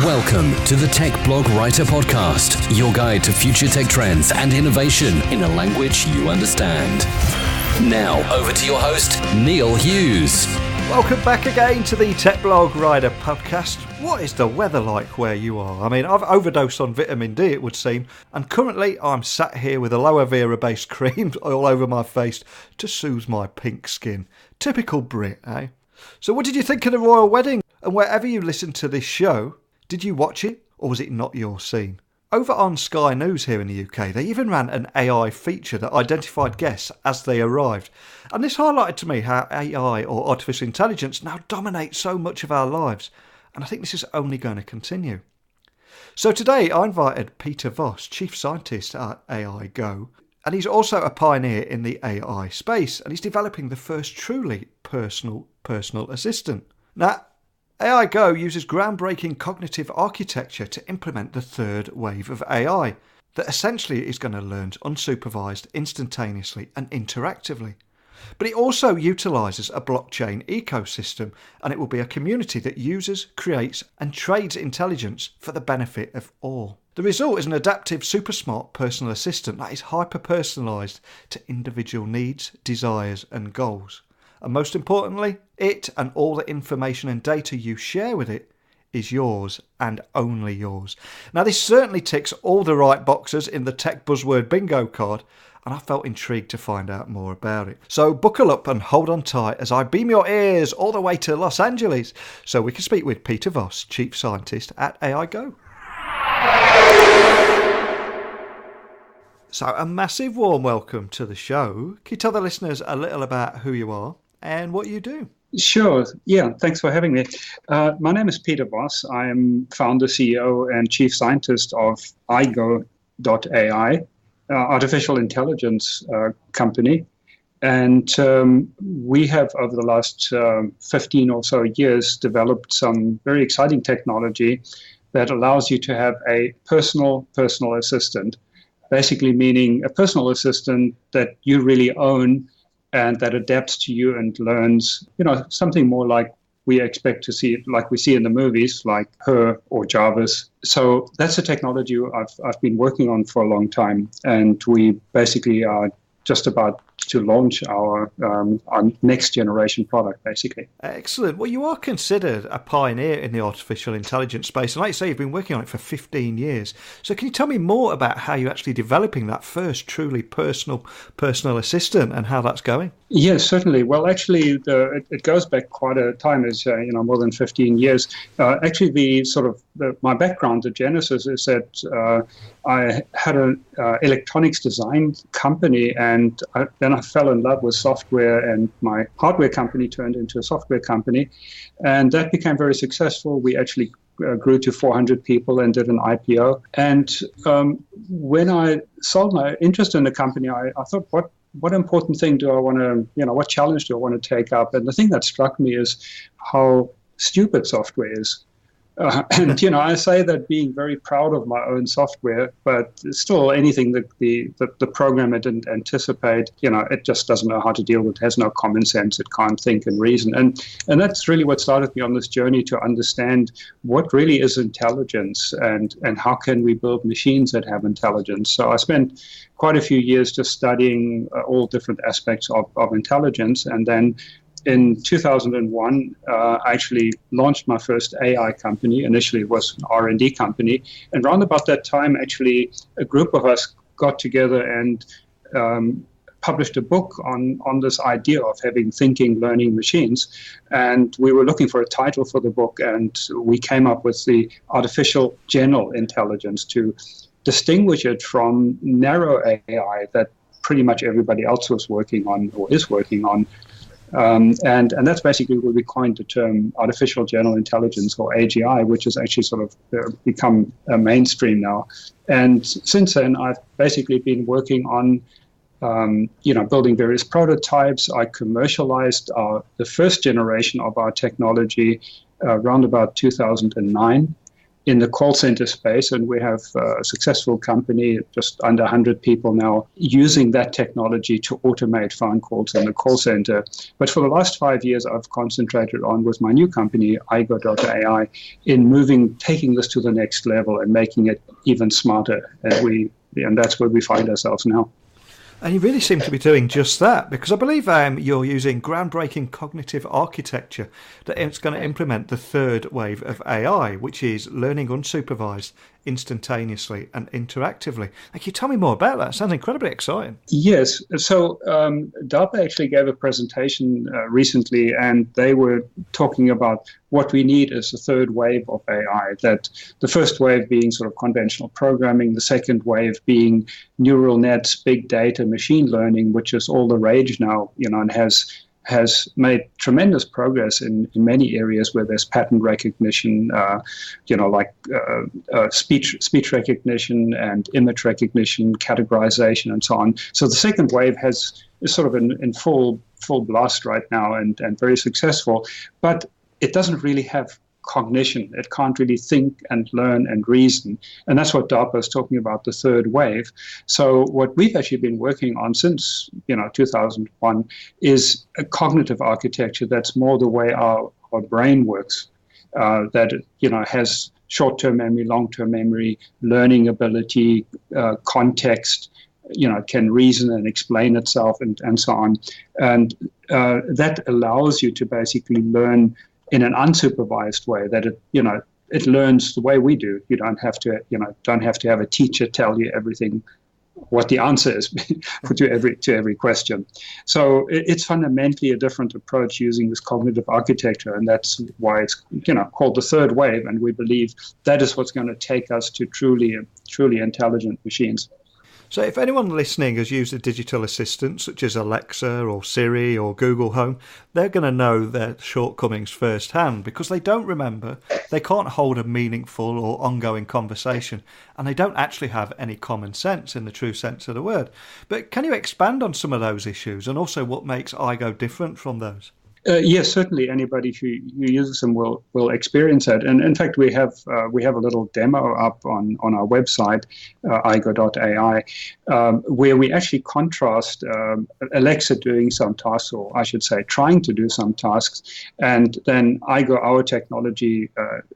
Welcome to the Tech Blog Writer Podcast, your guide to future tech trends and innovation in a language you understand. Now, over to your host, Neil Hughes. Welcome back again to the Tech Blog Writer Podcast. What is the weather like where you are? I mean, I've overdosed on vitamin D, it would seem, and currently I'm sat here with aloe vera based cream all over my face to soothe my pink skin. Typical Brit, eh? So what did you think of the royal wedding? And wherever you listen to this show, did you watch it, or was it not your scene? Over on Sky News here in the UK, they even ran an AI feature that identified guests as they arrived. And this highlighted to me how AI, or artificial intelligence, now dominates so much of our lives. And I think this is only going to continue. So today I invited Peter Voss, Chief Scientist at AIGo. And he's also a pioneer in the AI space. And he's developing the first truly personal assistant. Now, AIGo uses groundbreaking cognitive architecture to implement the third wave of AI that essentially is going to learn unsupervised, instantaneously and interactively. But it also utilises a blockchain ecosystem, and it will be a community that uses, creates and trades intelligence for the benefit of all. The result is an adaptive, super smart personal assistant that is hyper-personalised to individual needs, desires and goals. And most importantly, it and all the information and data you share with it is yours and only yours. Now, this certainly ticks all the right boxes in the tech buzzword bingo card, and I felt intrigued to find out more about it. So buckle up and hold on tight as I beam your ears all the way to Los Angeles so we can speak with Peter Voss, Chief Scientist at AIGo. So a massive warm welcome to the show. Can you tell the listeners a little about who you are and what you do? Sure. Yeah, thanks for having me. My name is Peter Voss. I am founder, CEO, and chief scientist of AIGo.ai, artificial intelligence company. And we have, over the last 15 or so years, developed some very exciting technology that allows you to have a personal assistant, basically meaning a personal assistant that you really own and that adapts to you and learns, something more like we expect to see, like we see in the movies, like Her or Jarvis. So that's a technology I've been working on for a long time, and we basically are just about to launch our next generation product, basically. Excellent. Well, you are considered a pioneer in the artificial intelligence space, and like you say, you've been working on it for 15 years. So can you tell me more about how you're actually developing that first truly personal assistant and how that's going? Yes, certainly. Well, actually, it goes back quite a time, as more than 15 years. Actually, my background, the genesis, is that I had an electronics design company, and then I fell in love with software, and my hardware company turned into a software company, and that became very successful. We actually grew to 400 people and did an IPO. And when I sold my interest in the company, I thought, what important thing do I want to, what challenge do I want to take up? And the thing that struck me is how stupid software is. And I say that being very proud of my own software, but still anything that the programmer didn't anticipate, it just doesn't know how to deal with, has no common sense, it can't think and reason. And that's really what started me on this journey to understand what really is intelligence and how can we build machines that have intelligence. So I spent quite a few years just studying all different aspects of intelligence, and then in 2001, I actually launched my first AI company. Initially, it was an R&D company. And around about that time, actually, a group of us got together and published a book on this idea of having thinking, learning machines. And we were looking for a title for the book, and we came up with the artificial general intelligence to distinguish it from narrow AI that pretty much everybody else was working on or is working on. And that's basically where we coined the term artificial general intelligence, or AGI, which has actually sort of become mainstream now. And since then, I've basically been working on, building various prototypes. I commercialized the first generation of our technology around about 2009. in the call center space, and we have a successful company, just under 100 people now, using that technology to automate phone calls in the call center. But for the last 5 years, I've concentrated on, with my new company, AIGo.ai, in taking this to the next level and making it even smarter. And that's where we find ourselves now. And you really seem to be doing just that, because I believe you're using groundbreaking cognitive architecture that it's going to implement the third wave of AI, which is learning unsupervised, instantaneously and interactively. Can you tell me more about that? It sounds incredibly exciting. Yes. So DARPA actually gave a presentation recently, and they were talking about what we need as a third wave of AI, that the first wave being sort of conventional programming, the second wave being neural nets, big data, machine learning, which is all the rage now, and has made tremendous progress in many areas where there's pattern recognition, speech recognition and image recognition, categorization, and so on. So the second wave is sort of in full blast right now and very successful, but it doesn't really have cognition. It can't really think and learn and reason. And that's what DARPA is talking about, the third wave. So what we've actually been working on since 2001 is a cognitive architecture that's more the way our brain works, that has short-term memory, long-term memory, learning ability, context, can reason and explain itself and so on. And that allows you to basically learn in an unsupervised way, that it learns the way we do. You don't have to have a teacher tell you everything, what the answer is to every question. So it's fundamentally a different approach using this cognitive architecture, and that's why it's called the third wave. And we believe that is what's going to take us to truly intelligent machines. So if anyone listening has used a digital assistant such as Alexa or Siri or Google Home, they're going to know their shortcomings firsthand, because they don't remember, they can't hold a meaningful or ongoing conversation, and they don't actually have any common sense in the true sense of the word. But can you expand on some of those issues, and also what makes AIGo different from those? Yes, certainly. Anybody who uses them will experience that. And in fact, we have a little demo up on our website, AIGo.ai, where we actually contrast Alexa doing some tasks, or I should say, trying to do some tasks, and then AIGo, our technology,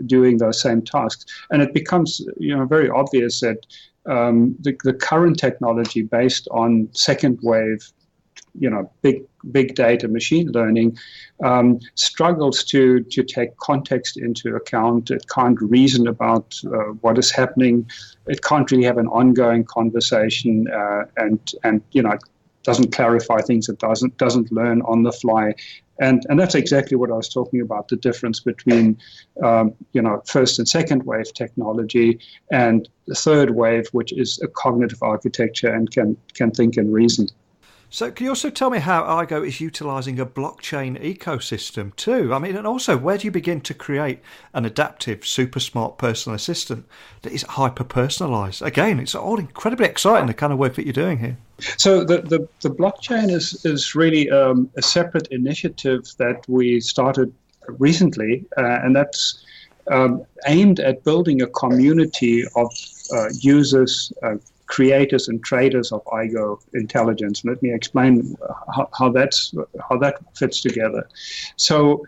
doing those same tasks. And it becomes very obvious that the current technology based on second wave, big data machine learning, struggles to take context into account. It can't reason about what is happening. It can't really have an ongoing conversation, and it doesn't clarify things. It doesn't learn on the fly. And that's exactly what I was talking about, the difference between first and second wave technology and the third wave, which is a cognitive architecture and can think and reason. So can you also tell me how AIGo is utilising a blockchain ecosystem too? I mean, and also, where do you begin to create an adaptive, super smart personal assistant that is hyper-personalised? Again, it's all incredibly exciting, the kind of work that you're doing here. So the blockchain is really a separate initiative that we started recently, and that's aimed at building a community of users, creators and traders of AIGo intelligence. Let me explain how that fits together. So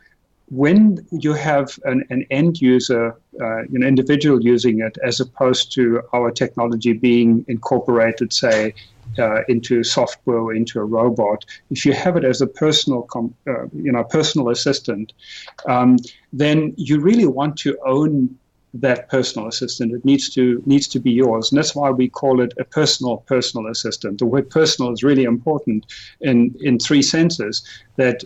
when you have an end user, an individual using it, as opposed to our technology being incorporated, say, into software or into a robot, if you have it as a personal assistant, then you really want to own that personal assistant. It needs to be yours, and that's why we call it a personal assistant. The word personal is really important in three senses. That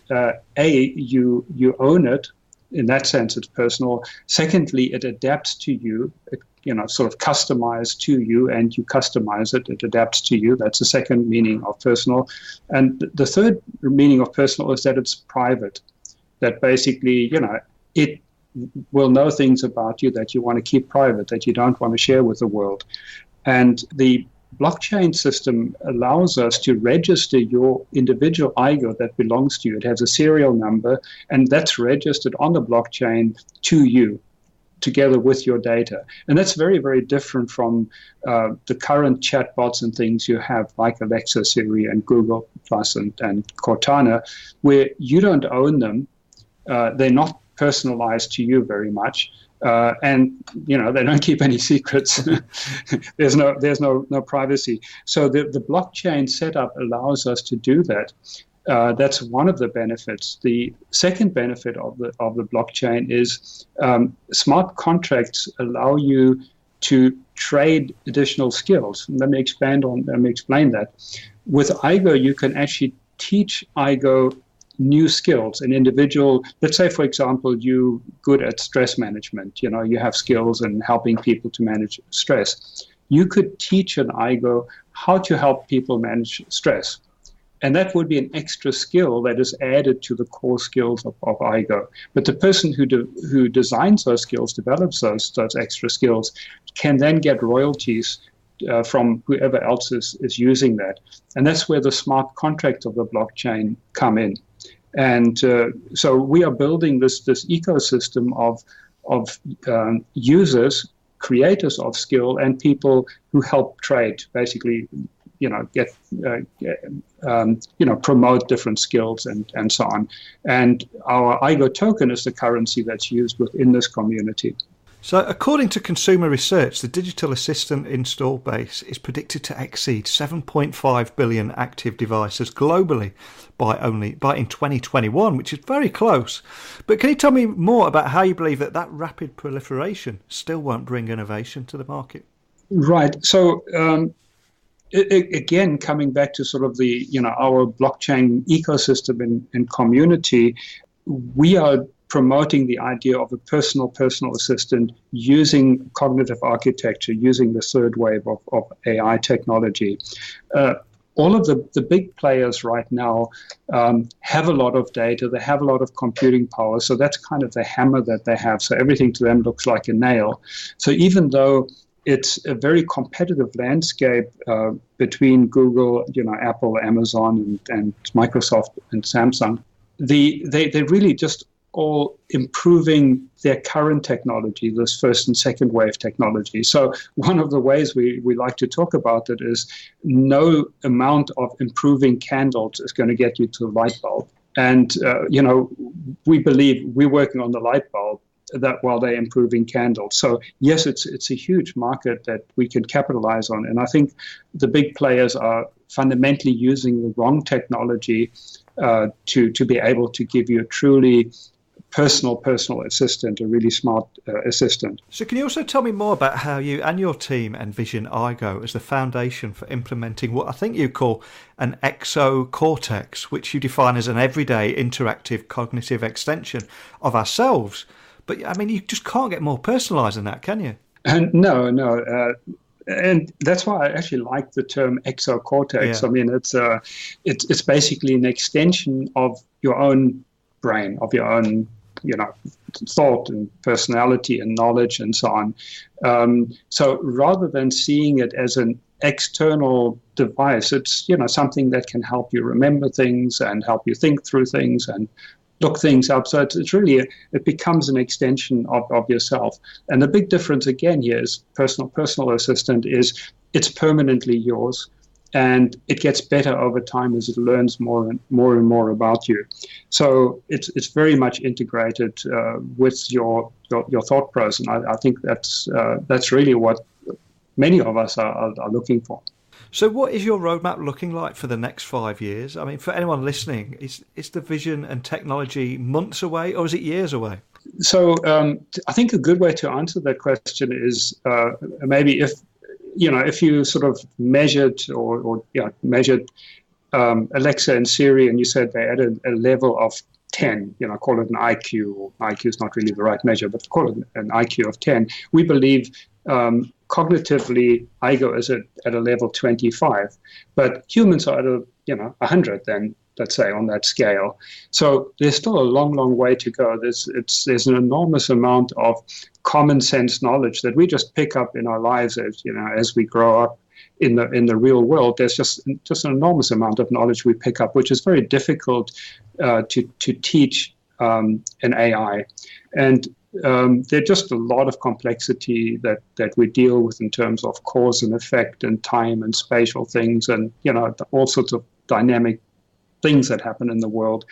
you own it. In that sense, it's personal. Secondly, it adapts to you. It sort of customized to you, and you customize it. It adapts to you. That's the second meaning of personal. And the third meaning of personal is that it's private. That basically, it will know things about you that you want to keep private, that you don't want to share with the world. And the blockchain system allows us to register your individual AIGo that belongs to you. It has a serial number, and that's registered on the blockchain to you, together with your data. And that's very, very different from the current chatbots and things you have like Alexa, Siri, and Google Plus and Cortana, where you don't own them. They're not personalized to you very much. And they don't keep any secrets. There's no privacy. So the blockchain setup allows us to do that. That's one of the benefits. The second benefit of the blockchain is smart contracts allow you to trade additional skills. Let me explain that. With AIGo, you can actually teach AIGo new skills. An individual, let's say, for example, you're good at stress management. You have skills in helping people to manage stress. You could teach an AIGo how to help people manage stress. And that would be an extra skill that is added to the core skills of AIGo. But the person who designs those skills, develops those extra skills, can then get royalties from whoever else is using that. And that's where the smart contracts of the blockchain come in. And so we are building this ecosystem of users, creators of skill, and people who help trade, basically, promote different skills and so on. And our AIGo token is the currency that's used within this community. So according to consumer research, the digital assistant install base is predicted to exceed 7.5 billion active devices globally by in 2021, which is very close. But can you tell me more about how you believe that rapid proliferation still won't bring innovation to the market? Right. So again, coming back to sort of our blockchain ecosystem and community, we are promoting the idea of a personal assistant using cognitive architecture, using the third wave of AI technology. All of the big players right now have a lot of data, they have a lot of computing power, so that's kind of the hammer that they have. So everything to them looks like a nail. So even though it's a very competitive landscape between Google, Apple, Amazon, and Microsoft and Samsung, they really just all improving their current technology, this first and second wave technology. So one of the ways we like to talk about it is no amount of improving candles is going to get you to a light bulb. And, we believe we're working on the light bulb that while they're improving candles. So yes, it's a huge market that we can capitalize on. And I think the big players are fundamentally using the wrong technology to be able to give you a truly personal assistant, a really smart assistant. So can you also tell me more about how you and your team envision AIGo as the foundation for implementing what I think you call an exocortex, which you define as an everyday interactive cognitive extension of ourselves? But I mean, you just can't get more personalised than that, can you? No. And that's why I actually like the term exocortex. Yeah. I mean, it's basically an extension of your own brain, of your own thought and personality and knowledge and so on. So rather than seeing it as an external device, it's something that can help you remember things and help you think through things and look things up. So it's really it becomes an extension of yourself. And the big difference again here is personal assistant is it's permanently yours. And it gets better over time as it learns more and more about you. So it's very much integrated with your thought process. And I think that's really what many of us are looking for. So what is your roadmap looking like for the next 5 years? I mean, for anyone listening, is the vision and technology months away or is it years away? So I think a good way to answer that question is maybe if you sort of measured Alexa and Siri and you said they're at a level of 10, call it an IQ, or IQ is not really the right measure, but call it an IQ of 10, we believe cognitively AIGo is at a level 25, but humans are at 100 then, let's say, on that scale. So there's still a long way to go. There's an enormous amount of common sense knowledge that we just pick up in our lives as we grow up in the real world. There's just an enormous amount of knowledge we pick up, which is very difficult to teach an AI. And there's just a lot of complexity that we deal with in terms of cause and effect and time and spatial things and, all sorts of dynamic things that happen in the world.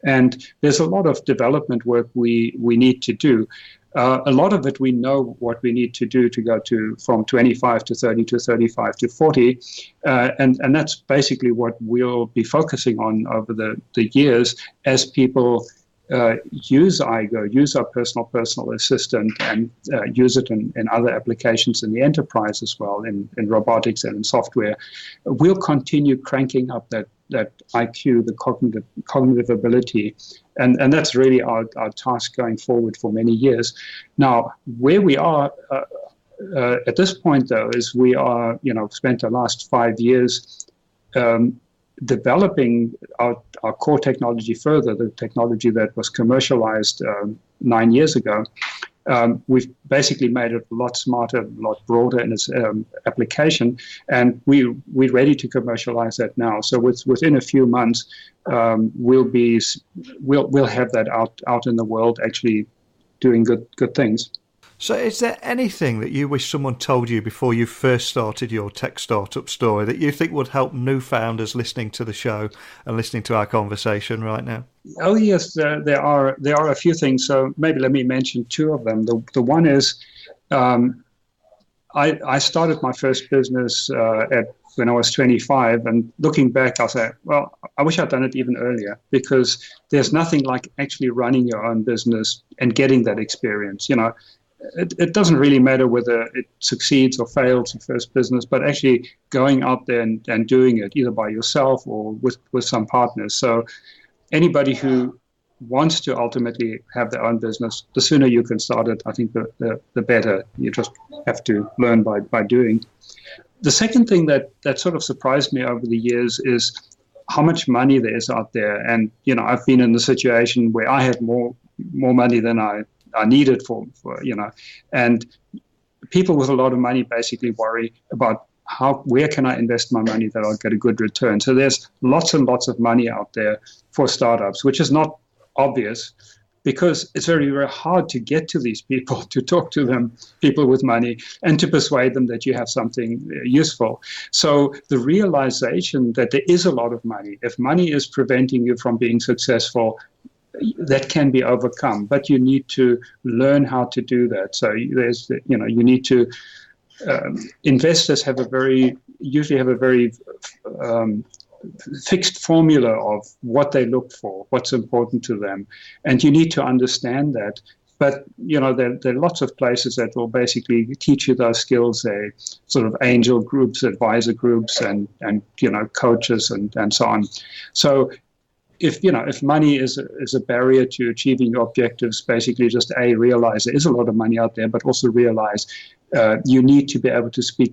And there's a lot of development work we need to do. A lot of it, we know what we need to do to go from 25 to 30 to 35 to 40. And that's basically what we'll be focusing on over the years as people use AIGo, use our personal assistant, and use it in other applications in the enterprise as well, in robotics and in software. We'll continue cranking up that IQ, the cognitive ability, and that's really our task going forward for many years. Now, where we are at this point, though, is we are, spent the last 5 years developing our core technology further, the technology that was commercialized 9 years ago. We've basically made it a lot smarter, a lot broader in its application, and we're ready to commercialize that now. So within a few months, we'll have that out in the world, actually doing good things. So is there anything that you wish someone told you before you first started your tech startup story that you think would help new founders listening to the show and listening to our conversation right now? Oh, yes, there are a few things. So maybe let me mention two of them. The one is I started my first business when I was 25, and looking back, I'll say, well, I wish I'd done it even earlier, because there's nothing like actually running your own business and getting that experience. It doesn't really matter whether it succeeds or fails, the first business, but actually going out there and doing it either by yourself or with some partners. So anybody who wants to ultimately have their own business, the sooner you can start it, I think the better. You just have to learn by doing. The second thing that sort of surprised me over the years is how much money there is out there. And, I've been in the situation where I had more money than I needed for, and people with a lot of money basically worry about where can I invest my money that I'll get a good return. So there's lots and lots of money out there for startups, which is not obvious because it's very, very hard to get to these people, to talk to them, people with money, and to persuade them that you have something useful. So the realization that there is a lot of money, if money is preventing you from being successful, that can be overcome, but you need to learn how to do that. So you need to, investors usually have a very fixed formula of what they look for, what's important to them, and you need to understand that. But there are lots of places that will basically teach you those skills. They sort of angel groups, advisor groups, and coaches and so on. So if money is a barrier to achieving your objectives, basically just realize there is a lot of money out there, but also realize you need to be able to speak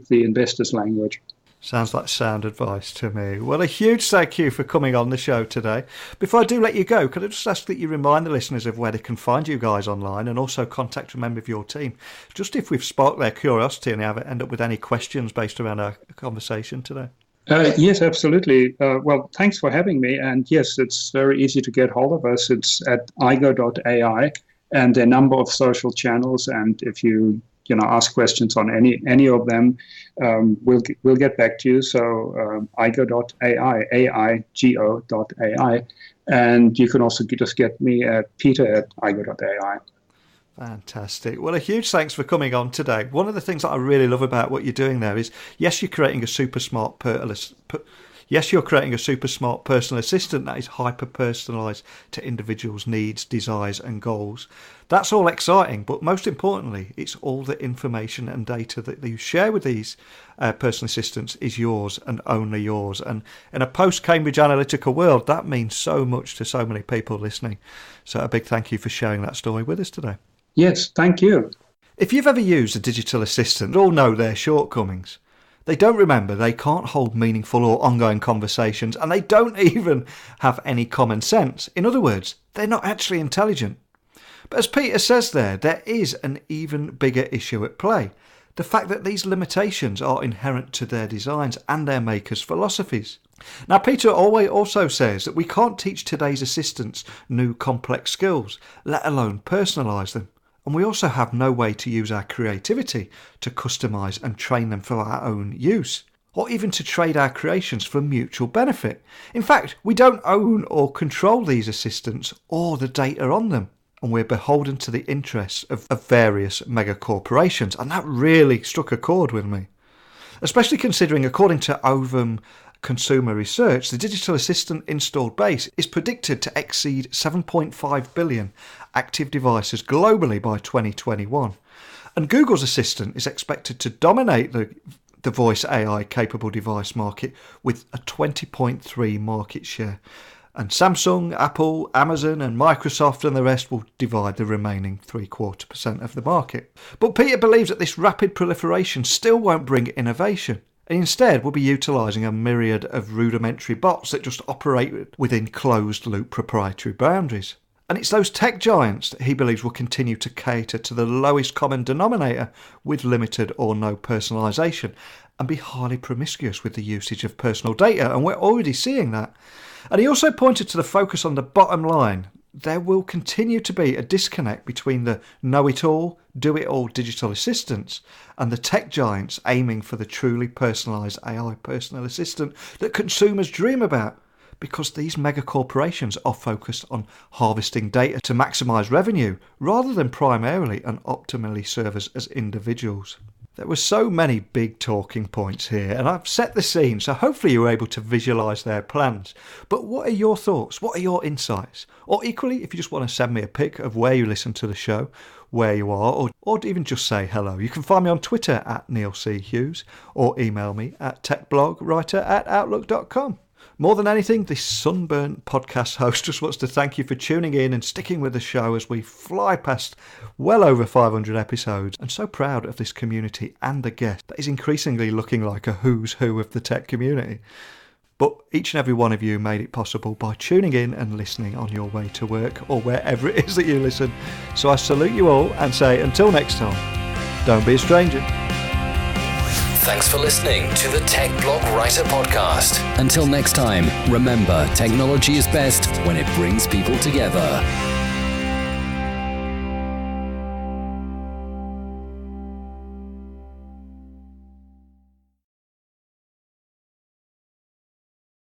the investor's language. Sounds like sound advice to me. Well, a huge thank you for coming on the show today. Before I do let you go, could I just ask that you remind the listeners of where they can find you guys online, and also contact a member of your team, just if we've sparked their curiosity and they end up with any questions based around our conversation today? Yes, absolutely. Well, thanks for having me. And yes, it's very easy to get hold of us. It's at AIGo.ai, and there are a number of social channels. And if you ask questions on any of them, we'll get back to you. So AIGo.ai, AIGO.ai, and you can also just get me at peter@AIGo.ai. Fantastic. Well, a huge thanks for coming on today. One of the things that I really love about what you're doing there is, yes, you're creating a super smart personal assistant that is hyper-personalised to individuals' needs, desires and goals. That's all exciting, but most importantly, it's all the information and data that you share with these personal assistants is yours and only yours. And in a post-Cambridge Analytica world, that means so much to so many people listening. So a big thank you for sharing that story with us today. Yes, thank you. If you've ever used a digital assistant, all know their shortcomings. They don't remember, they can't hold meaningful or ongoing conversations, and they don't even have any common sense. In other words, they're not actually intelligent. But as Peter says there is an even bigger issue at play. the fact that these limitations are inherent to their designs and their makers' philosophies. Now, Peter also says that we can't teach today's assistants new complex skills, let alone personalise them. And we also have no way to use our creativity to customise and train them for our own use, or even to trade our creations for mutual benefit. In fact, we don't own or control these assistants or the data on them, and we're beholden to the interests of various mega corporations. And that really struck a chord with me, especially considering, according to Ovum Consumer Research, the digital assistant installed base is predicted to exceed 7.5 billion active devices globally by 2021. And Google's assistant is expected to dominate the voice AI capable device market with a 20.3% market share. And Samsung, Apple, Amazon and Microsoft and the rest will divide the remaining 0.75% of the market. But Peter believes that this rapid proliferation still won't bring innovation. And instead, we'll be utilising a myriad of rudimentary bots that just operate within closed-loop proprietary boundaries. And it's those tech giants that he believes will continue to cater to the lowest common denominator with limited or no personalisation and be highly promiscuous with the usage of personal data. And we're already seeing that. And he also pointed to the focus on the bottom line. There will continue to be a disconnect between the know-it-all, do-it-all digital assistants and the tech giants aiming for the truly personalised AI personal assistant that consumers dream about, because these mega corporations are focused on harvesting data to maximise revenue rather than primarily and optimally serve us as individuals. There were so many big talking points here, and I've set the scene, so hopefully you were able to visualise their plans. But what are your thoughts? What are your insights? Or equally, if you just want to send me a pic of where you listen to the show, where you are, or even just say hello, you can find me on Twitter at Neil C. Hughes, or email me at techblogwriter@outlook.com. More than anything, this sunburnt podcast host just wants to thank you for tuning in and sticking with the show as we fly past well over 500 episodes, and so proud of this community and the guest that is increasingly looking like a who's who of the tech community. But each and every one of you made it possible by tuning in and listening on your way to work or wherever it is that you listen. So I salute you all and say until next time, don't be a stranger. Thanks for listening to the Tech Blog Writer Podcast. Until next time, remember, technology is best when it brings people together.